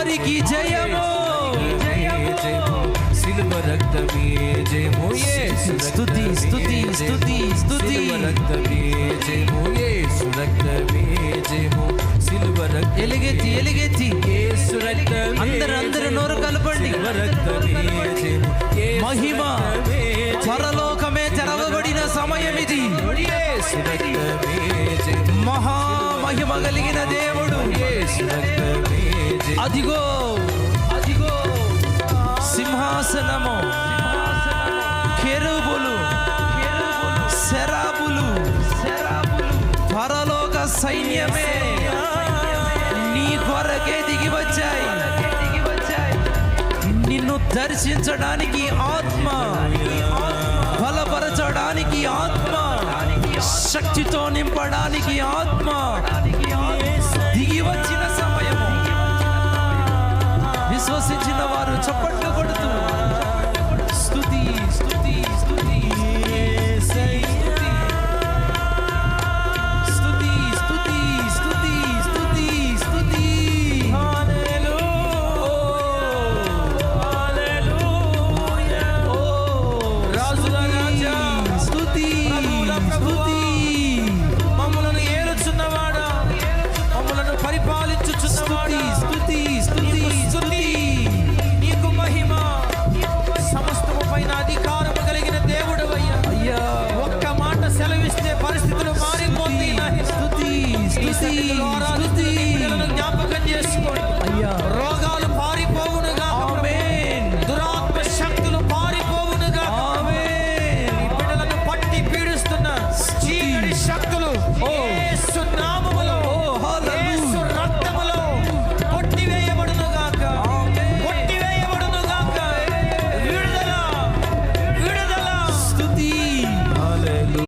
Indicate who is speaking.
Speaker 1: వారికి జయము,
Speaker 2: సిలువ రక్తమే జయము యేసు
Speaker 1: స్తుతి స్తుతి స్తుతి స్తుతి.
Speaker 2: రక్తమే జయము యేసు రక్తమే జయము సిలువ రక్తమే
Speaker 1: ఎలుగెత్తి ఎలుగెత్తి
Speaker 2: యేసు రక్తమే
Speaker 1: అందరూ నోరు కలపండి.
Speaker 2: రక్తమే జయము
Speaker 1: మహిమ పరలోకమే తెరవబడిన సమయం ఇది.
Speaker 2: యేసు రక్తమే జయము
Speaker 1: మహామహిమ కలిగిన దేవుడు
Speaker 2: యేసు రక్తమే జయము
Speaker 1: అదిగో అదిగో సింహాసనము, కెరూబులు, సెరాబులు, పరలోక సైన్యమే నీ కొరకే దిగి వచ్చాయి. నిన్ను దర్శించడానికి ఆత్మ, బలపరచడానికి ఆత్మ, శక్తితో నింపడానికి ఆత్మ దిగి వచ్చిన సమయము. విశ్వసించిన వారు చప్పట్లు